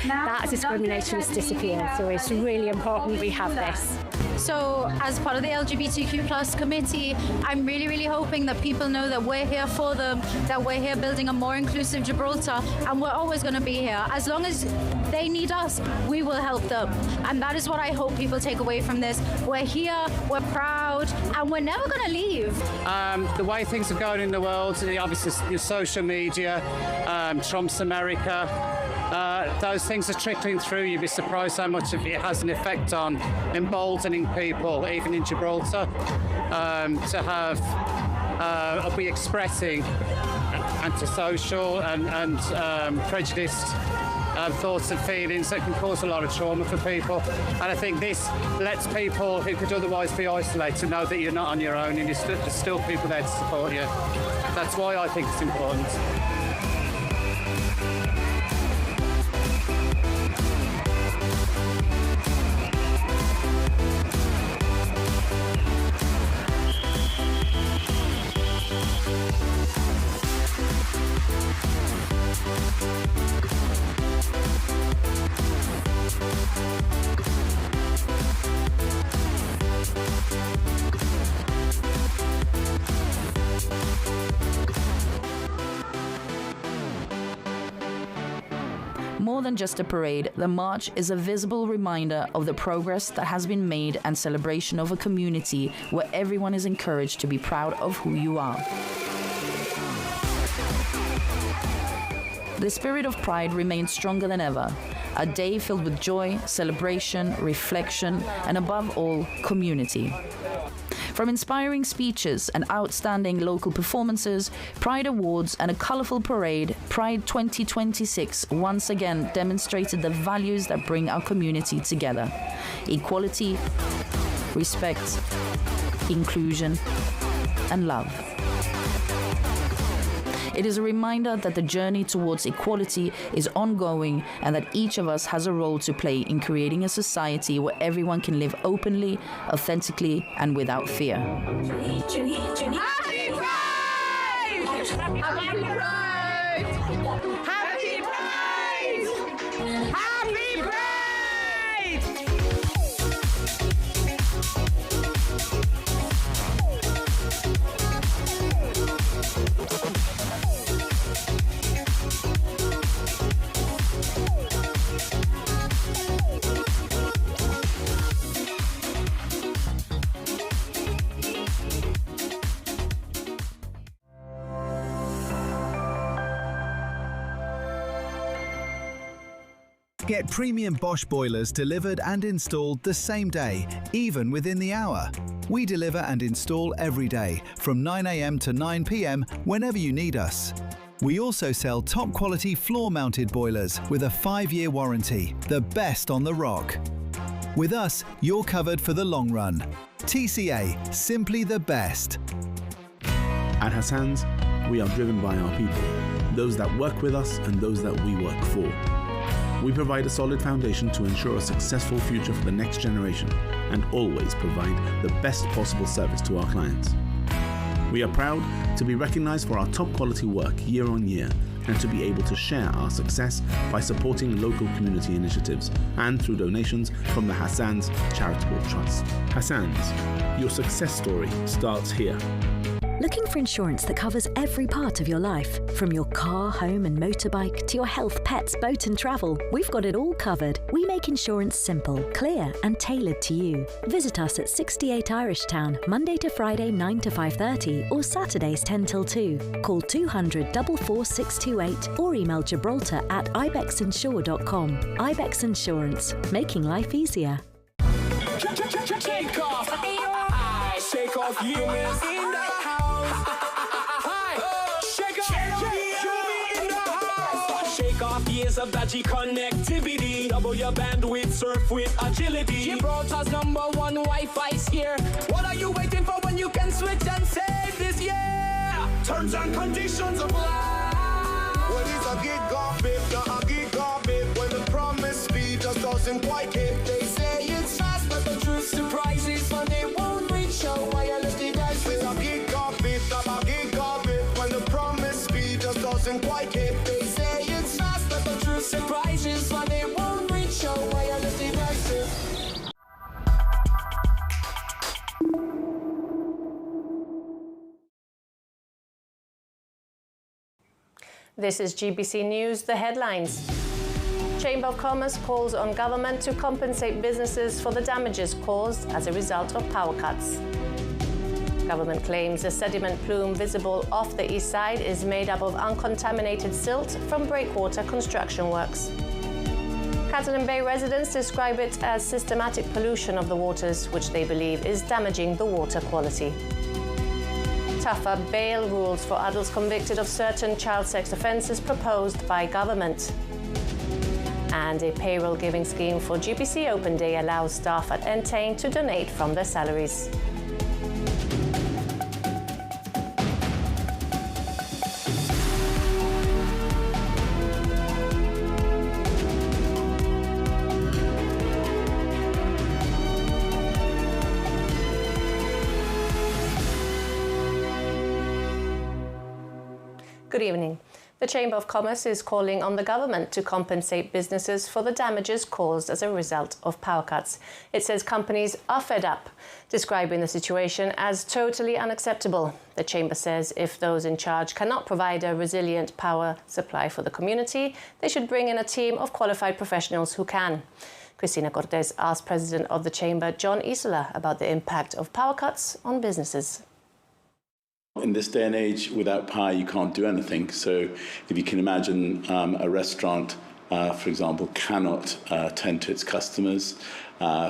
that discrimination has disappeared. So it's really important we have this. So as part of the LGBTQ plus committee, I'm really hoping that people know that we're here for them, that we're here building a more inclusive Gibraltar, and we're always going to be here. As long as they need us, we will help them. And that is what I hope people take away from this. We're here, we're proud, and we're never going to leave. The way things are going in the world, obviously your social media, Trump's America, those things are trickling through. You'd be surprised how much of it has an effect on emboldening people, even in Gibraltar, to have be expressing antisocial and prejudiced thoughts and feelings that can cause a lot of trauma for people. And I think this lets people who could otherwise be isolated know that you're not on your own and there's still people there to support you. That's why I think it's important. More than just a parade, the march is a visible reminder of the progress that has been made and celebration of a community where everyone is encouraged to be proud of who you are. The spirit of pride remains stronger than ever. A day filled with joy, celebration, reflection, and above all, community. From inspiring speeches and outstanding local performances, Pride Awards and a colourful parade, Pride 2026 once again demonstrated the values that bring our community together. Equality, respect, inclusion, and love. It is a reminder that the journey towards equality is ongoing and that each of us has a role to play in creating a society where everyone can live openly, authentically, and without fear. Happy Pride! Happy Pride! Happy Pride! Happy Pride! Get premium Bosch boilers delivered and installed the same day, even within the hour. We deliver and install every day, from 9 a.m. to 9 p.m. whenever you need us. We also sell top-quality floor-mounted boilers with a 5-year warranty, the best on the rock. With us, you're covered for the long run. TCA, simply the best. At Hassan's, we are driven by our people, those that work with us and those that we work for. We provide a solid foundation to ensure a successful future for the next generation and always provide the best possible service to our clients. We are proud to be recognized for our top quality work year on year and to be able to share our success by supporting local community initiatives and through donations from the Hassan's Charitable Trust. Hassan's, your success story starts here. Looking for insurance that covers every part of your life? From your car, home and motorbike to your health, pets, boat and travel, we've got it all covered. We make insurance simple, clear and tailored to you. Visit us at 68 Irish Town, Monday to Friday 9 to 5:30 or Saturdays 10 till 2. Call 200 44628 or email gibraltar@ibexinsure.com. Ibex Insurance, making life easier. Shake off, shake off years in the house. Shake off years of dodgy connectivity. Double your bandwidth, surf with agility. Gibraltar's #1 Wi-Fi sphere. What are you waiting for when you can switch and save this year? Terms and conditions apply. Well, it's a gigabit, not a gigabit. When the promise speed just doesn't quite hit. They say it's fast, but the truth surprises when they won't reach your wireless device. It's a gigabit, not a gigabit. When the promise speed just doesn't quite hit. They say it's fast, but the truth surprises when they This is GBC News, the headlines. Chamber of Commerce calls on government to compensate businesses for the damages caused as a result of power cuts. Government claims the sediment plume visible off the east side is made up of uncontaminated silt from breakwater construction works. Catalan Bay residents describe it as systematic pollution of the waters, which they believe is damaging the water quality. Tougher bail rules for adults convicted of certain child sex offences proposed by government. And a payroll giving scheme for GBC Open Day allows staff at Entain to donate from their salaries. Good evening. The Chamber of Commerce is calling on the government to compensate businesses for the damages caused as a result of power cuts. It says companies are fed up, describing the situation as totally unacceptable. The Chamber says if those in charge cannot provide a resilient power supply for the community, they should bring in a team of qualified professionals who can. Cristina Cortez asked President of the Chamber, John Isola, about the impact of power cuts on businesses. In this day and age, without power, you can't do anything. So if you can imagine a restaurant, for example, cannot tend to its customers,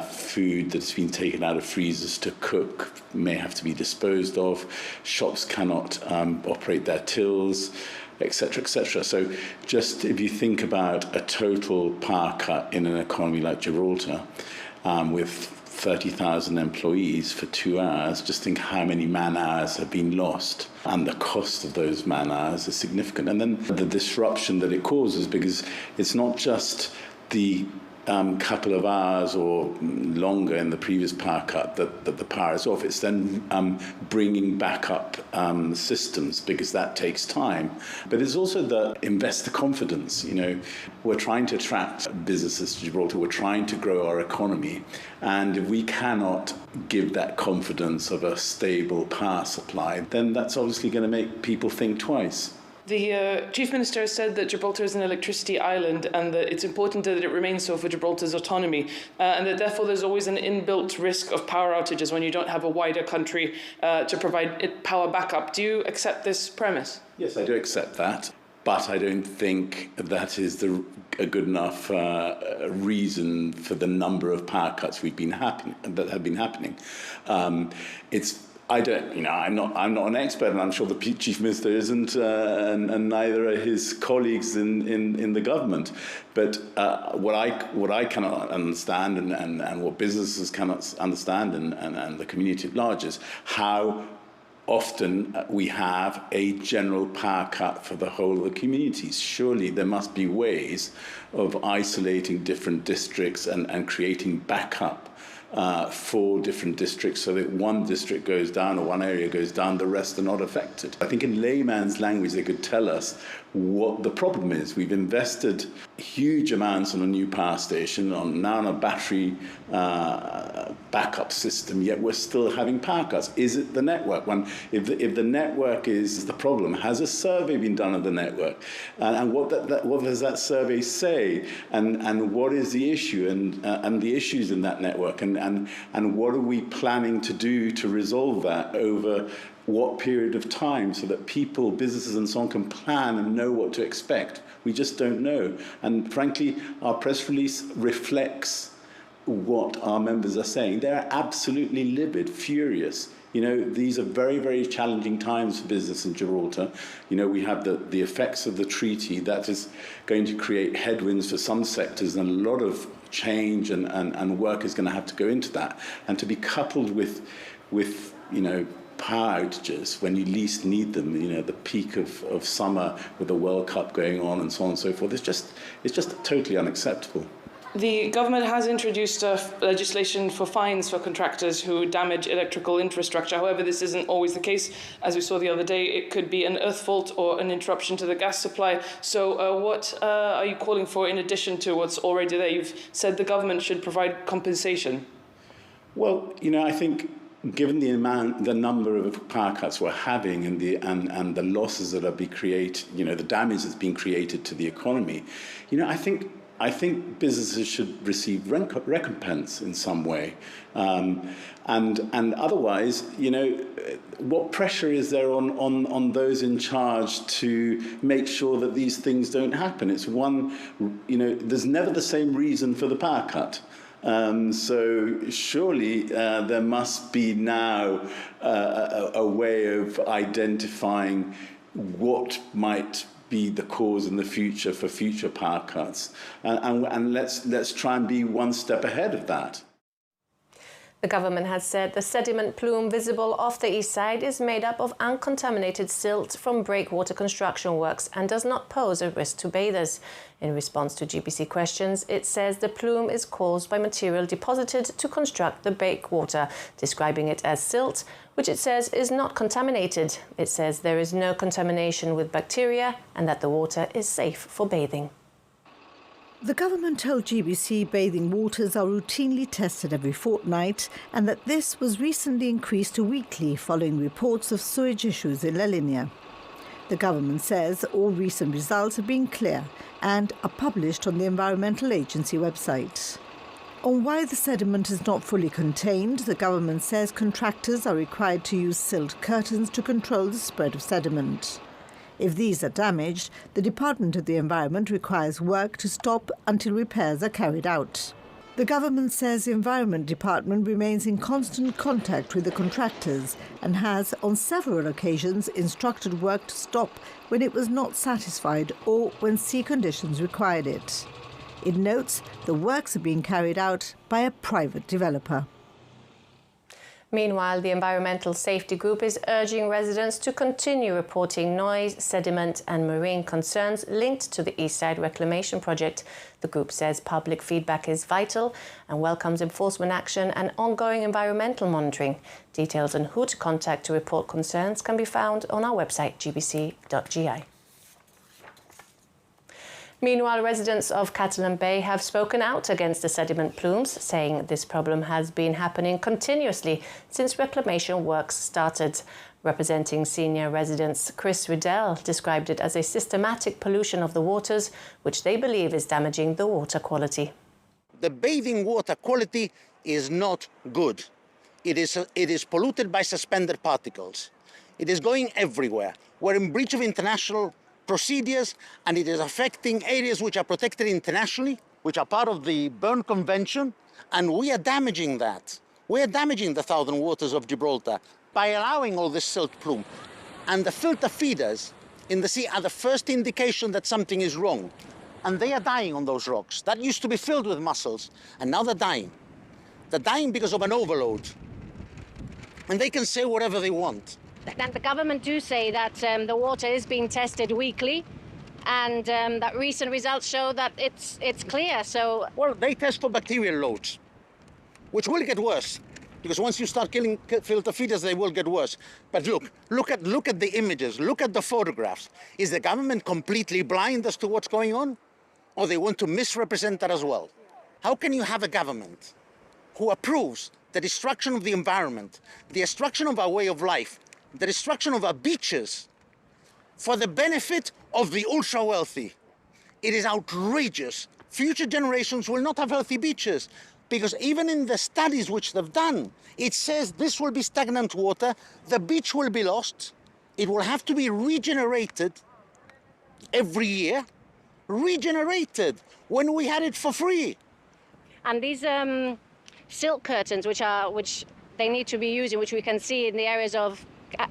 food that's been taken out of freezers to cook may have to be disposed of, shops cannot operate their tills, etc., etc. So just if you think about a total power cut in an economy like Gibraltar, with 30,000 employees for 2 hours, just think how many man hours have been lost, and the cost of those man hours is significant. And then the disruption that it causes, because it's not just the couple of hours or longer in the previous power cut that the power is off. It's then bringing back up systems, because that takes time. But it's also the investor confidence. You know, we're trying to attract businesses to Gibraltar. We're trying to grow our economy. And if we cannot give that confidence of a stable power supply, then that's obviously going to make people think twice. The Chief Minister has said that Gibraltar is an electricity island and that it's important that it remains so for Gibraltar's autonomy, and that therefore there's always an inbuilt risk of power outages when you don't have a wider country to provide power backup. Do you accept this premise? Yes, I do accept that, but I don't think that is a good enough reason for the number of power cuts that have been happening. I'm not an expert, and I'm sure the Chief Minister isn't, and neither are his colleagues in the government. But what I cannot understand, and what businesses cannot understand, and the community at large, is how often we have a general power cut for the whole of the communities. Surely there must be ways of isolating different districts and creating backup for different districts, so that one district goes down or one area goes down, the rest are not affected. I think in layman's language they could tell us what the problem is. We've invested huge amounts on a new power station, on a battery backup system, yet we're still having power cuts. Is it the network? If the network is the problem, has a survey been done of the network? And what does that survey say? And what is the issue and the issues in that network? And what are we planning to do to resolve that over what period of time, so that people, businesses and so on can plan and know what to expect? We just don't know. And frankly, our press release reflects what our members are saying. They're absolutely livid, furious. You know, these are very, very challenging times for business in Gibraltar. You know, we have the effects of the treaty that is going to create headwinds for some sectors, and a lot of change and work is going to have to go into that. And to be coupled with power outages when you least need them, the peak of summer with the World Cup going on and so on and so forth, it's just totally unacceptable. The government has introduced legislation for fines for contractors who damage electrical infrastructure. However, this isn't always the case. As we saw the other day, it could be an earth fault or an interruption to the gas supply. So what are you calling for in addition to what's already there? You've said the government should provide compensation. Well, I think given the number of power cuts we're having and the losses that are being created, the damage that's being created to the economy, I think businesses should receive recompense in some way, and otherwise, what pressure is there on those in charge to make sure that these things don't happen? It's there's never the same reason for the power cut. So surely there must be now a way of identifying what might be the cause in the future for future power cuts, and let's try and be one step ahead of that. The government has said the sediment plume visible off the east side is made up of uncontaminated silt from breakwater construction works and does not pose a risk to bathers. In response to GBC questions, it says the plume is caused by material deposited to construct the breakwater, describing it as silt, which it says is not contaminated. It says there is no contamination with bacteria and that the water is safe for bathing. The government told GBC bathing waters are routinely tested every fortnight and that this was recently increased to weekly following reports of sewage issues in La Linea. The government says all recent results have been clear and are published on the Environmental Agency website. On why the sediment is not fully contained, the government says contractors are required to use silt curtains to control the spread of sediment. If these are damaged, the Department of the Environment requires work to stop until repairs are carried out. The government says the Environment Department remains in constant contact with the contractors and has, on several occasions, instructed work to stop when it was not satisfied or when sea conditions required it. It notes the works are being carried out by a private developer. Meanwhile, the Environmental Safety Group is urging residents to continue reporting noise, sediment and marine concerns linked to the East Side Reclamation Project. The group says public feedback is vital and welcomes enforcement action and ongoing environmental monitoring. Details on who to contact to report concerns can be found on our website gbc.gi. Meanwhile, residents of Catalan Bay have spoken out against the sediment plumes, saying this problem has been happening continuously since reclamation works started. Representing senior residents, Chris Riddell described it as a systematic pollution of the waters, which they believe is damaging the water quality. The bathing water quality is not good. It is polluted by suspended particles. It is going everywhere. We're in breach of international procedures, and it is affecting areas which are protected internationally, which are part of the Berne Convention, and we are damaging that. We are damaging the southern waters of Gibraltar by allowing all this silt plume. And the filter feeders in the sea are the first indication that something is wrong. And they are dying on those rocks. That used to be filled with mussels, and now they're dying. They're dying because of an overload. And they can say whatever they want. And the government do say that the water is being tested weekly, and that recent results show that it's clear. So, well, they test for bacterial loads, which will get worse, because once you start killing filter feeders, they will get worse. But look at the images, look at the photographs. Is the government completely blind as to what's going on, or they want to misrepresent that as well? How can you have a government who approves the destruction of the environment, the destruction of our way of life, the destruction of our beaches for the benefit of the ultra-wealthy? It is outrageous. Future generations will not have healthy beaches, because even in the studies which they've done, it says this will be stagnant water, the beach will be lost, it will have to be regenerated every year. Regenerated when we had it for free. And these silk curtains, which they need to be using, which we can see in the areas of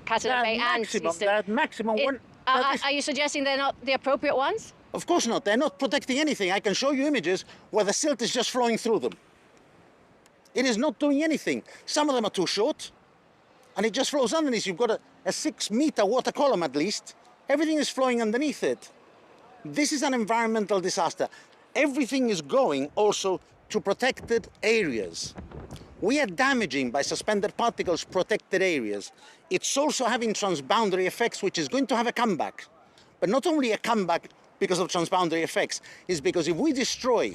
Catalan Bay and maximum. Are you suggesting they're not the appropriate ones? Of course not. They're not protecting anything. I can show you images where the silt is just flowing through them. It is not doing anything. Some of them are too short, and it just flows underneath. You've got a 6-meter water column at least. Everything is flowing underneath it. This is an environmental disaster. Everything is going also to protected areas. We are damaging by suspended particles protected areas. It's also having transboundary effects, which is going to have a comeback. But not only a comeback because of transboundary effects, is because if we destroy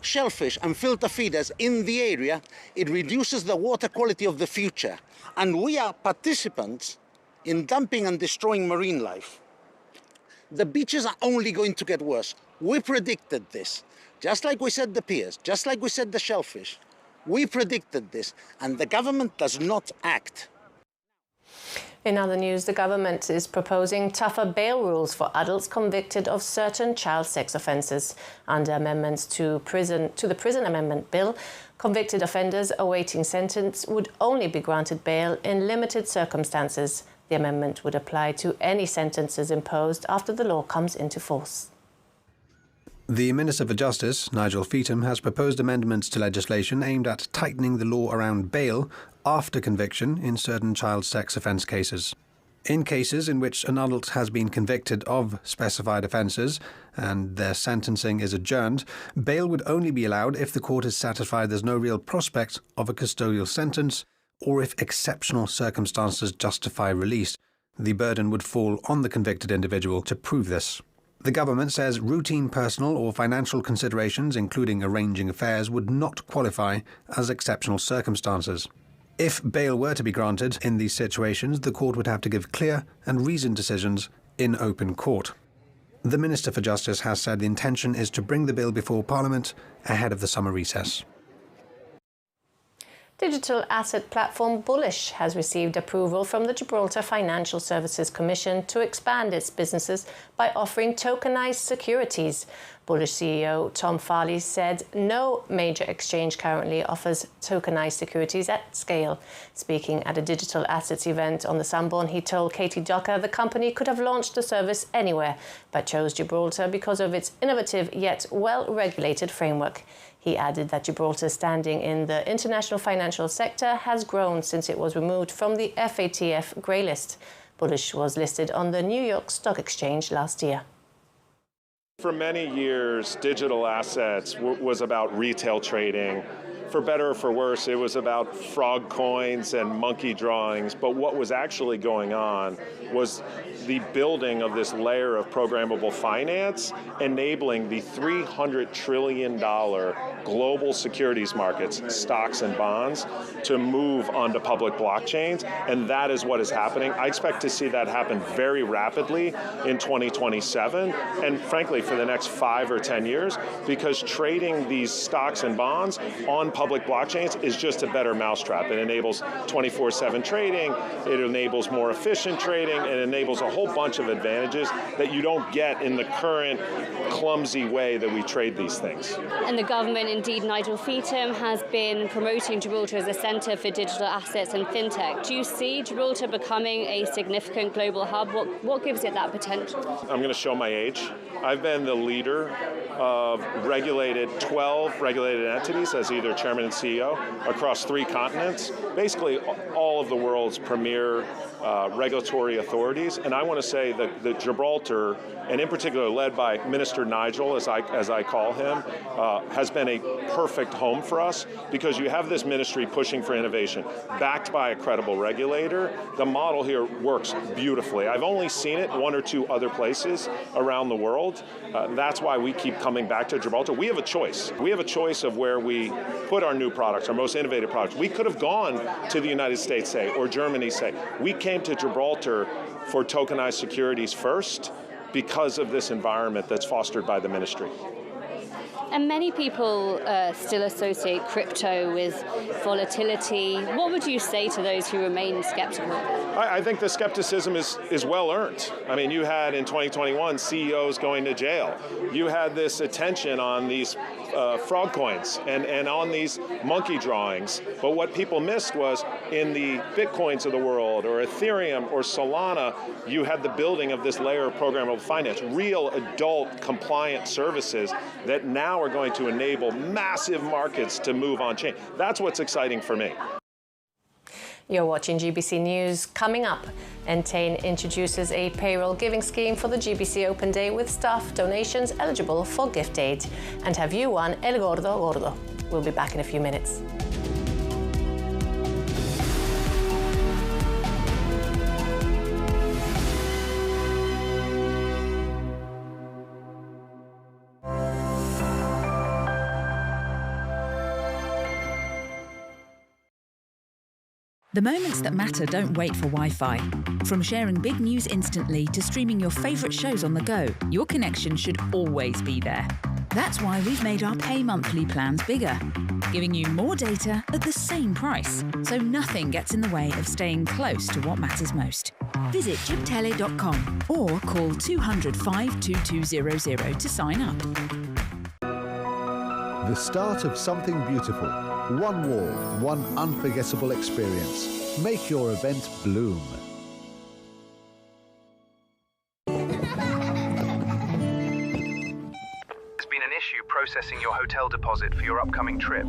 shellfish and filter feeders in the area, it reduces the water quality of the future. And we are participants in dumping and destroying marine life. The beaches are only going to get worse. We predicted this. Just like we said the piers, just like we said the shellfish. We predicted this, and the government does not act. In other news, the government is proposing tougher bail rules for adults convicted of certain child sex offences. Under amendments to the Prison Amendment Bill, convicted offenders awaiting sentence would only be granted bail in limited circumstances. The amendment would apply to any sentences imposed after the law comes into force. The Minister for Justice, Nigel Feetham, has proposed amendments to legislation aimed at tightening the law around bail after conviction in certain child sex offence cases. In cases in which an adult has been convicted of specified offences and their sentencing is adjourned, bail would only be allowed if the court is satisfied there's no real prospect of a custodial sentence or if exceptional circumstances justify release. The burden would fall on the convicted individual to prove this. The government says routine personal or financial considerations, including arranging affairs, would not qualify as exceptional circumstances. If bail were to be granted in these situations, the court would have to give clear and reasoned decisions in open court. The Minister for Justice has said the intention is to bring the bill before Parliament ahead of the summer recess. Digital asset platform Bullish has received approval from the Gibraltar Financial Services Commission to expand its businesses by offering tokenized securities. Bullish CEO Tom Farley said no major exchange currently offers tokenized securities at scale. Speaking at a digital assets event on the Sunborn, he told Katie Docker the company could have launched the service anywhere, but chose Gibraltar because of its innovative yet well-regulated framework. He added that Gibraltar's standing in the international financial sector has grown since it was removed from the FATF grey list. Bullish was listed on the New York Stock Exchange last year. For many years, digital assets was about retail trading. For better or for worse, it was about frog coins and monkey drawings. But what was actually going on was the building of this layer of programmable finance, enabling the $300 trillion global securities markets, stocks and bonds, to move onto public blockchains. And that is what is happening. I expect to see that happen very rapidly in 2027, and frankly, for the next 5 or 10 years, because trading these stocks and bonds on public blockchains is just a better mousetrap. It enables 24/7 trading, it enables more efficient trading, it enables a whole bunch of advantages that you don't get in the current clumsy way that we trade these things. And the government, indeed Nigel Feetham, has been promoting Gibraltar as a centre for digital assets and fintech. Do you see Gibraltar becoming a significant global hub? What gives it that potential? I'm going to show my age. I've been the leader of 12 regulated entities as either chairman and CEO across 3 continents, basically all of the world's premier regulatory authorities. And I want to say that Gibraltar, and in particular led by Minister Nigel, as I call him, has been a perfect home for us, because you have this ministry pushing for innovation, backed by a credible regulator. The model here works beautifully. I've only seen it 1 or 2 other places around the world. That's why we keep coming back to Gibraltar. We have a choice. We have a choice of where we put our new products, our most innovative products. We could have gone to the United States, say, or Germany, say. We came to Gibraltar for tokenized securities first because of this environment that's fostered by the ministry. And many people still associate crypto with volatility. What would you say to those who remain skeptical? I think the skepticism is well earned. I mean, you had in 2021 CEOs going to jail. You had this attention on these frog coins and on these monkey drawings. But what people missed was in the Bitcoins of the world, or Ethereum or Solana, you had the building of this layer of programmable finance, real adult compliant services that now are going to enable massive markets to move on chain. That's what's exciting for me. You're watching GBC News. Coming up, Entain introduces a payroll giving scheme for the GBC Open Day with staff donations eligible for gift aid. And have you won El Gordo Gordo? We'll be back in a few minutes. The moments that matter don't wait for Wi-Fi. From sharing big news instantly to streaming your favourite shows on the go, your connection should always be there. That's why we've made our pay monthly plans bigger, giving you more data at the same price, so nothing gets in the way of staying close to what matters most. Visit jibtele.com or call 200 52200 to sign up. The start of something beautiful. One wall, one unforgettable experience. Make your event bloom. There's been an issue processing your hotel deposit for your upcoming trip.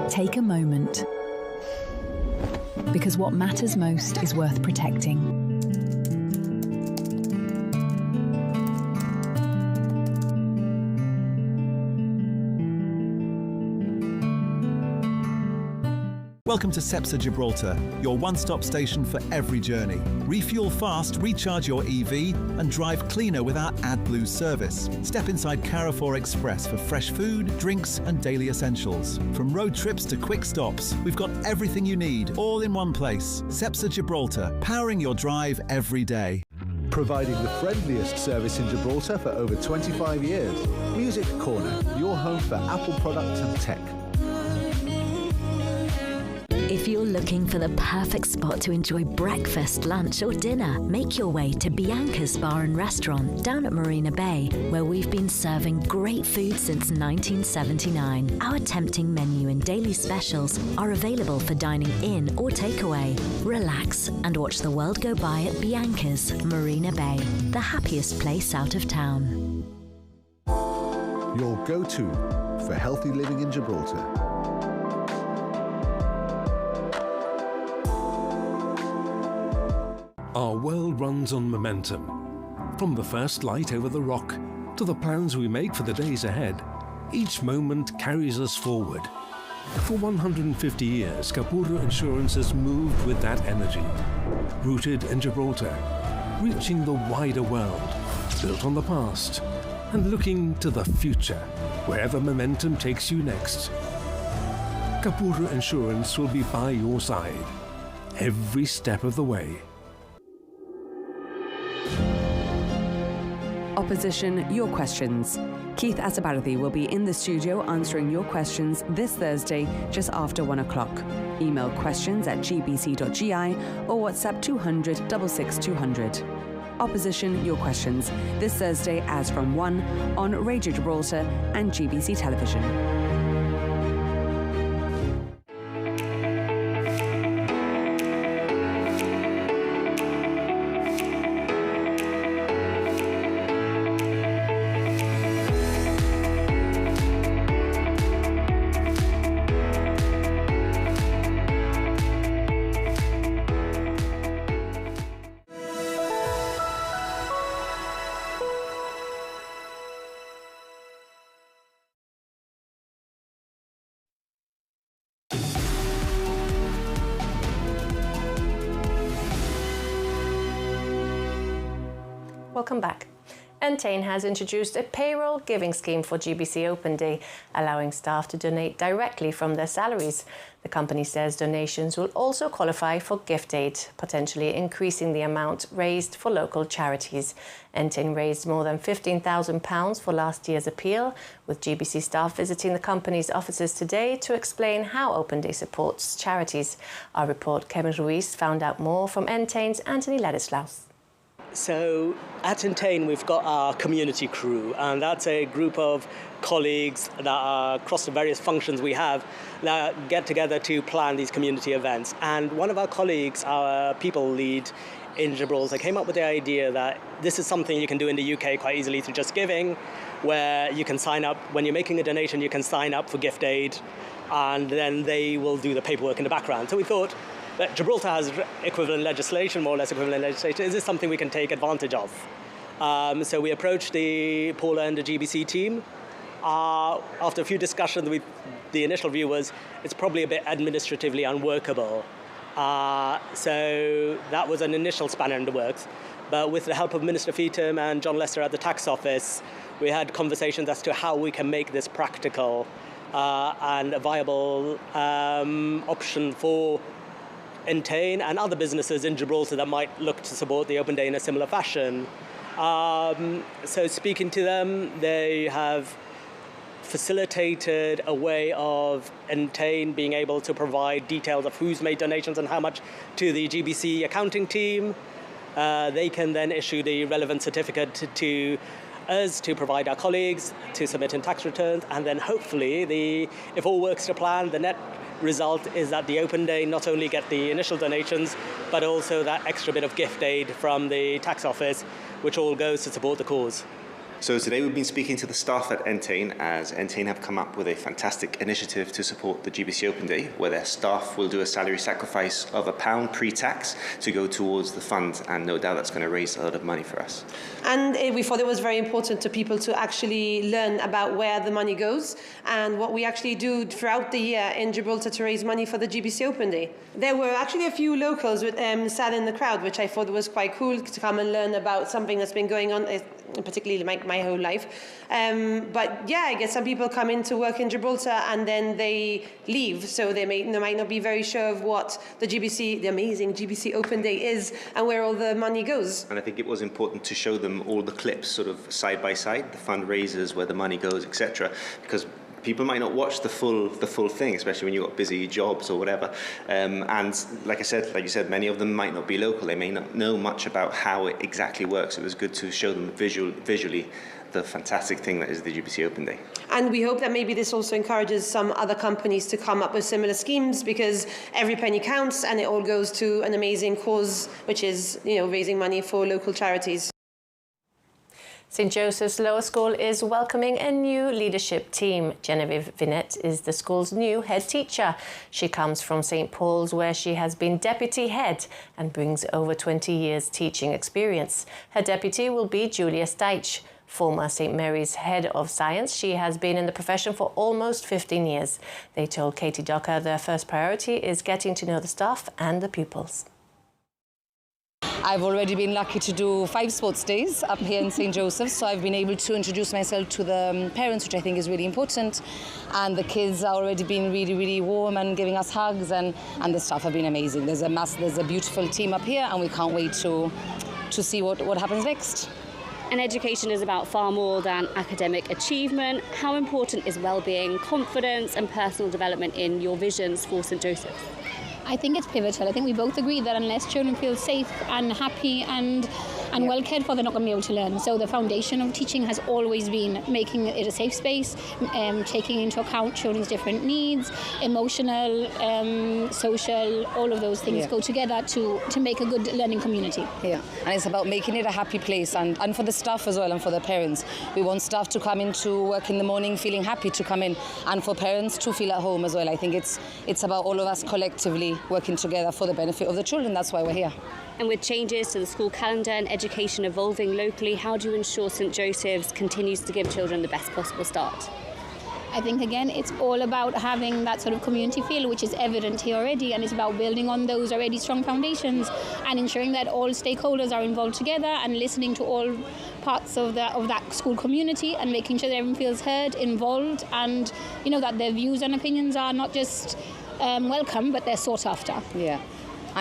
Take a moment, because what matters most is worth protecting. Welcome to SEPSA Gibraltar, your one-stop station for every journey. Refuel fast, recharge your EV, and drive cleaner with our AdBlue service. Step inside Carrefour Express for fresh food, drinks, and daily essentials. From road trips to quick stops, we've got everything you need, all in one place. SEPSA Gibraltar, powering your drive every day. Providing the friendliest service in Gibraltar for over 25 years. Music Corner, your home for Apple products and tech. If you're looking for the perfect spot to enjoy breakfast, lunch or dinner, make your way to Bianca's Bar and Restaurant down at Marina Bay, where we've been serving great food since 1979. Our tempting menu and daily specials are available for dining in or takeaway. Relax and watch the world go by at Bianca's Marina Bay, the happiest place out of town. Your go-to for healthy living in Gibraltar. Our world runs on momentum. From the first light over the rock to the plans we make for the days ahead, each moment carries us forward. For 150 years, Capurro Insurance has moved with that energy. Rooted in Gibraltar, reaching the wider world, built on the past, and looking to the future, wherever momentum takes you next. Capurro Insurance will be by your side, every step of the way. Opposition, your questions. Keith Asabarathi will be in the studio answering your questions this Thursday just after 1 o'clock. Email questions@gbc.gi or WhatsApp 200 66200. Opposition, your questions. This Thursday as from 1 on Radio Gibraltar and GBC Television. Welcome back. Entain has introduced a payroll giving scheme for GBC Open Day, allowing staff to donate directly from their salaries. The company says donations will also qualify for gift aid, potentially increasing the amount raised for local charities. Entain raised more than £15,000 for last year's appeal, with GBC staff visiting the company's offices today to explain how Open Day supports charities. Our report, Kevin Ruiz, found out more from Entain's Anthony Ladislaus. So at Entain, we've got our community crew, and that's a group of colleagues that are across the various functions we have that get together to plan these community events. And one of our colleagues, our people lead in Gibraltar, came up with the idea that this is something you can do in the UK quite easily through Just Giving, where you can sign up, when you're making a donation, you can sign up for gift aid, and then they will do the paperwork in the background. So we thought, that Gibraltar has equivalent legislation, more or less equivalent legislation. Is this something we can take advantage of? So we approached Paula and the GBC team. After a few discussions, the initial view was it's probably a bit administratively unworkable. So that was an initial spanner in the works. But with the help of Minister Feetham and John Lester at the tax office, we had conversations as to how we can make this practical and a viable option for Entain and other businesses in Gibraltar that might look to support the Open Day in a similar fashion. So speaking to them, they have facilitated a way of Entain being able to provide details of who's made donations and how much to the GBC accounting team. They can then issue the relevant certificate to us to provide our colleagues to submit in tax returns, and then hopefully, if all works to plan, the net result is that the Open Day not only get the initial donations, but also that extra bit of gift aid from the tax office, which all goes to support the cause. So today we've been speaking to the staff at Entain, as Entain have come up with a fantastic initiative to support the GBC Open Day, where their staff will do a salary sacrifice of £1 pre-tax to go towards the fund, and no doubt that's going to raise a lot of money for us. And we thought it was very important to people to actually learn about where the money goes and what we actually do throughout the year in Gibraltar to raise money for the GBC Open Day. There were actually a few locals sat in the crowd, which I thought was quite cool to come and learn about something that's been going on, particularly my whole life. But yeah, I guess some people come in to work in Gibraltar and then they leave, so they might not be very sure of what the amazing GBC Open Day is and where all the money goes. And I think it was important to show them all the clips sort of side by side, the fundraisers, where the money goes, etc., because people might not watch the full thing, especially when you've got busy jobs or whatever. And like you said, many of them might not be local. They may not know much about how it exactly works. It was good to show them visually the fantastic thing that is the GBC Open Day. And we hope that maybe this also encourages some other companies to come up with similar schemes, because every penny counts and it all goes to an amazing cause, which is, raising money for local charities. St Joseph's Lower School is welcoming a new leadership team. Genevieve Vinette is the school's new head teacher. She comes from St Paul's, where she has been deputy head and brings over 20 years teaching experience. Her deputy will be Julia Steich. Former St Mary's head of science, she has been in the profession for almost 15 years. They told Katie Docker their first priority is getting to know the staff and the pupils. I've already been lucky to do 5 sports days up here in St Joseph's, so I've been able to introduce myself to the parents, which I think is really important. And the kids are already been really, really warm and giving us hugs, and the staff have been amazing. There's a beautiful team up here, and we can't wait to see what happens next. And education is about far more than academic achievement. How important is well-being, confidence and personal development in your visions for St Joseph's? I think it's pivotal. I think we both agree that unless children feel safe and happy and well cared for, they're not going to be able to learn. So the foundation of teaching has always been making it a safe space, taking into account children's different needs, emotional, social, all of those things go together to make a good learning community. Yeah, and it's about making it a happy place, and for the staff as well, and for the parents. We want staff to come into work in the morning feeling happy to come in, and for parents to feel at home as well. I think it's about all of us collectively working together for the benefit of the children. That's why we're here. And with changes to the school calendar and education evolving locally, how do you ensure St Joseph's continues to give children the best possible start? I think, again, it's all about having that sort of community feel, which is evident here already, and it's about building on those already strong foundations and ensuring that all stakeholders are involved together and listening to all parts of that school community and making sure that everyone feels heard, involved, and that their views and opinions are not just welcome, but they're sought after. Yeah,